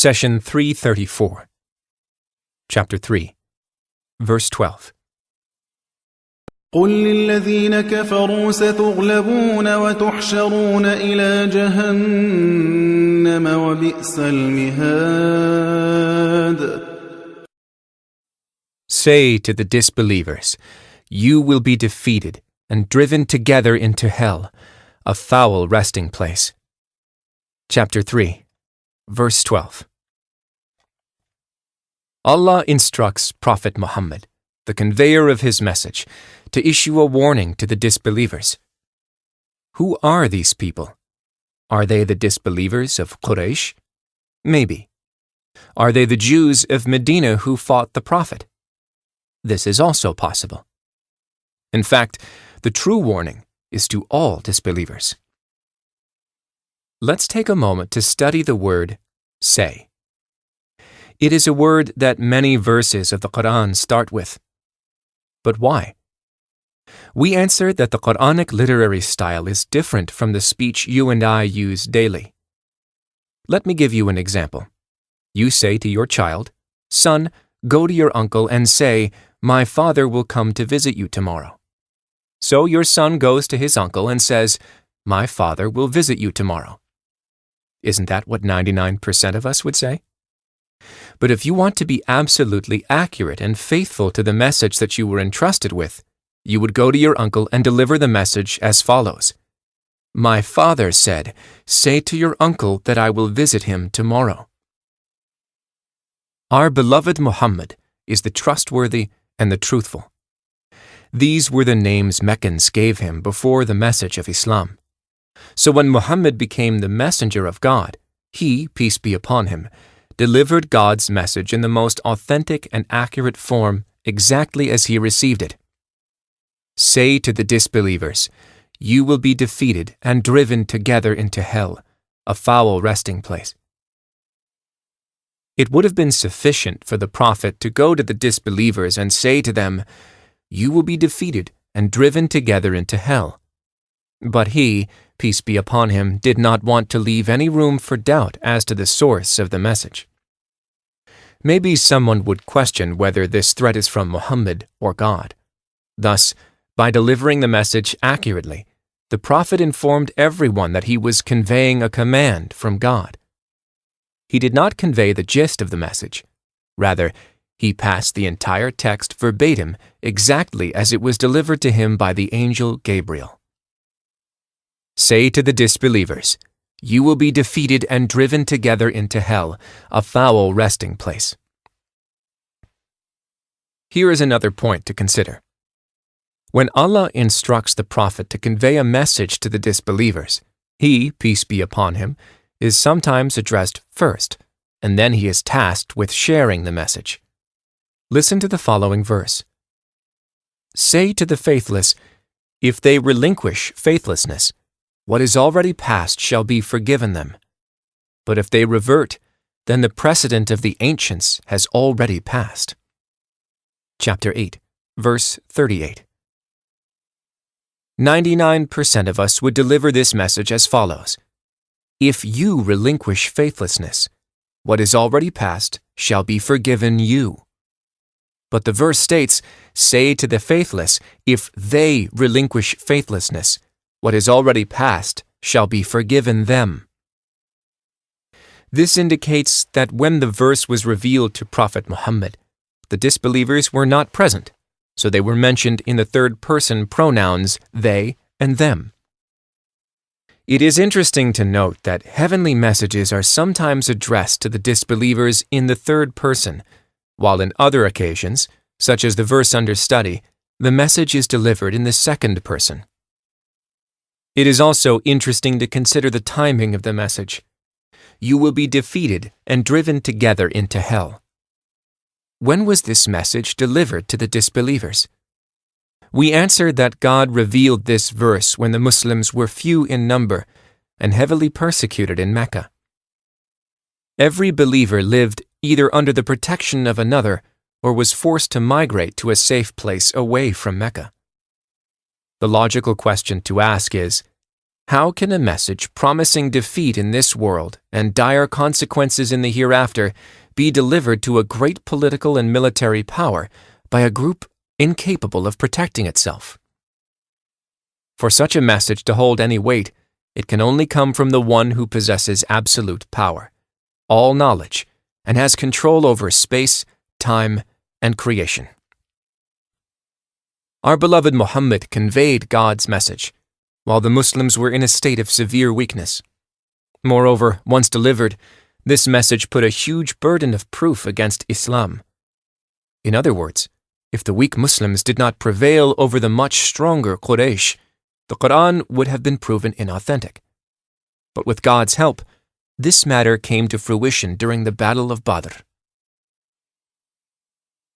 Session 334. Chapter 3, verse 12. قل للذين كفروا ستغلبون وتحشرون إلى جهنم وبئس المهاد. Say to the disbelievers, you will be defeated and driven together into hell, a foul resting place. Chapter 3, verse 12. Allah instructs Prophet Muhammad, the conveyor of his message, to issue a warning to the disbelievers. Who are these people? Are they the disbelievers of Quraysh? Maybe. Are they the Jews of Medina who fought the Prophet? This is also possible. In fact, the true warning is to all disbelievers. Let's take a moment to study the word say. It is a word that many verses of the Quran start with. But why? We answer that the Quranic literary style is different from the speech you and I use daily. Let me give you an example. You say to your child, "Son, go to your uncle and say, 'My father will come to visit you tomorrow.' So your son goes to his uncle and says, 'My father will visit you tomorrow.' Isn't that what 99% of us would say? But if you want to be absolutely accurate and faithful to the message that you were entrusted with, you would go to your uncle and deliver the message as follows. 'My father said, say to your uncle that I will visit him tomorrow.' Our beloved Muhammad is the Trustworthy and the Truthful. These were the names Meccans gave him before the message of Islam. So when Muhammad became the messenger of God, he, peace be upon him, delivered God's message in the most authentic and accurate form exactly as he received it. Say to the disbelievers, you will be defeated and driven together into hell, a foul resting place. It would have been sufficient for the Prophet to go to the disbelievers and say to them, you will be defeated and driven together into hell. But he, peace be upon him, did not want to leave any room for doubt as to the source of the message. Maybe someone would question whether this threat is from Muhammad or God. Thus, by delivering the message accurately, the Prophet informed everyone that he was conveying a command from God. He did not convey the gist of the message. Rather, he passed the entire text verbatim exactly as it was delivered to him by the angel Gabriel. Say to the disbelievers, you will be defeated and driven together into hell, a foul resting place. Here is another point to consider. When Allah instructs the Prophet to convey a message to the disbelievers, he, peace be upon him, is sometimes addressed first, and then he is tasked with sharing the message. Listen to the following verse. Say to the faithless, if they relinquish faithlessness, what is already past shall be forgiven them. But if they revert, then the precedent of the ancients has already passed. Chapter 8, verse 38. 99% of us would deliver this message as follows. If you relinquish faithlessness, what is already past shall be forgiven you. But the verse states, say to the faithless, if they relinquish faithlessness, what is already past shall be forgiven them. This indicates that when the verse was revealed to Prophet Muhammad, the disbelievers were not present, so they were mentioned in the third-person pronouns they and them. It is interesting to note that heavenly messages are sometimes addressed to the disbelievers in the third person, while in other occasions, such as the verse under study, the message is delivered in the second person. It is also interesting to consider the timing of the message. You will be defeated and driven together into hell. When was this message delivered to the disbelievers? We answer that God revealed this verse when the Muslims were few in number and heavily persecuted in Mecca. Every believer lived either under the protection of another or was forced to migrate to a safe place away from Mecca. The logical question to ask is, How can a message promising defeat in this world and dire consequences in the hereafter be delivered to a great political and military power by a group incapable of protecting itself? For such a message to hold any weight, it can only come from the one who possesses absolute power, all knowledge, and has control over space, time, and creation. Our beloved Muhammad conveyed God's message, while the Muslims were in a state of severe weakness. Moreover, once delivered, this message put a huge burden of proof against Islam. In other words, if the weak Muslims did not prevail over the much stronger Quraysh, the Quran would have been proven inauthentic. But with God's help, this matter came to fruition during the Battle of Badr.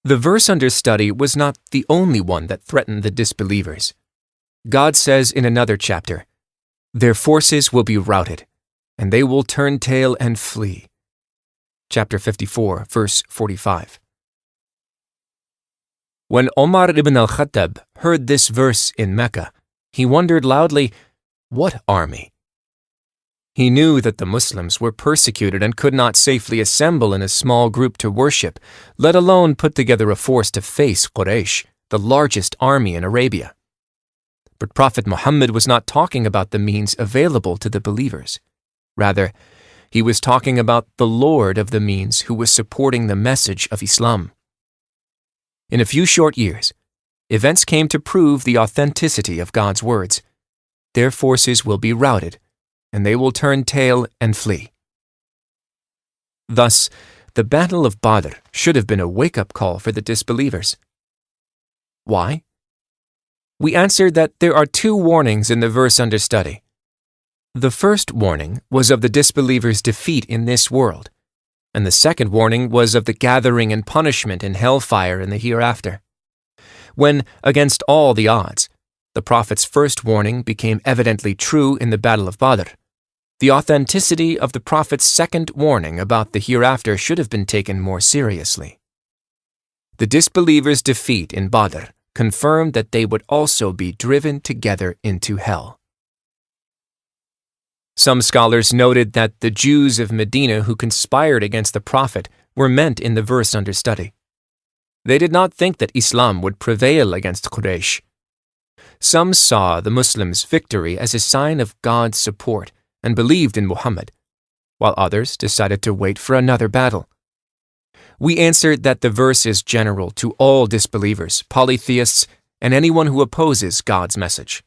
The verse under study was not the only one that threatened the disbelievers. God says in another chapter, "Their forces will be routed, and they will turn tail and flee." Chapter 54, verse 45. When Omar ibn al-Khattab heard this verse in Mecca, he wondered loudly, what army? He knew that the Muslims were persecuted and could not safely assemble in a small group to worship, let alone put together a force to face Quraysh, the largest army in Arabia. But Prophet Muhammad was not talking about the means available to the believers. Rather, he was talking about the Lord of the means who was supporting the message of Islam. In a few short years, events came to prove the authenticity of God's words. Their forces will be routed, and they will turn tail and flee. Thus, the Battle of Badr should have been a wake-up call for the disbelievers. Why? We answered that there are two warnings in the verse under study. The first warning was of the disbelievers' defeat in this world, and the second warning was of the gathering and punishment in hellfire in the hereafter. When, against all the odds, the Prophet's first warning became evidently true in the Battle of Badr, the authenticity of the Prophet's second warning about the hereafter should have been taken more seriously. The disbelievers' defeat in Badr confirmed that they would also be driven together into hell. Some scholars noted that the Jews of Medina who conspired against the Prophet were meant in the verse under study. They did not think that Islam would prevail against Quraysh. Some saw the Muslims' victory as a sign of God's support and believed in Muhammad, while others decided to wait for another battle. We answered that the verse is general to all disbelievers, polytheists, and anyone who opposes God's message.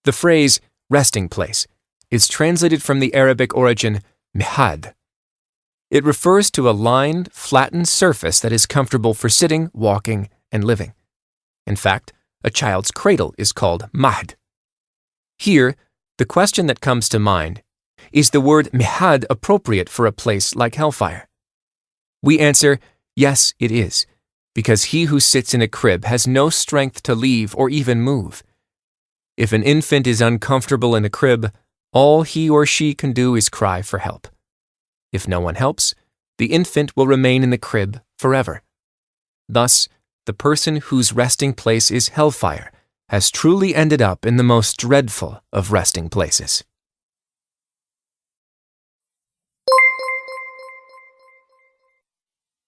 The phrase, resting place, is translated from the Arabic origin, mihad. It refers to a lined, flattened surface that is comfortable for sitting, walking, and living. In fact, a child's cradle is called mahd. Here, the question that comes to mind, is the word mihad appropriate for a place like hellfire? We answer, yes, it is, because he who sits in a crib has no strength to leave or even move. If an infant is uncomfortable in a crib, all he or she can do is cry for help. If no one helps, the infant will remain in the crib forever. Thus, the person whose resting place is hellfire has truly ended up in the most dreadful of resting places.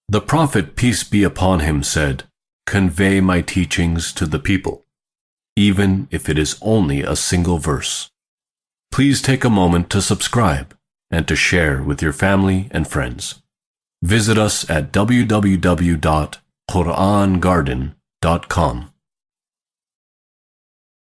The Prophet, peace be upon him, said, "Convey my teachings to the people, even if it is only a single verse." Please take a moment to subscribe and to share with your family and friends. Visit us at www.QURANGARDEN.com.